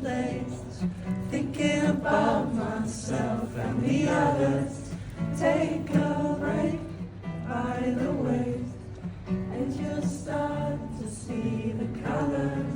days, thinking about myself and the others. Take a break by the waves, and you'll start to see the colors.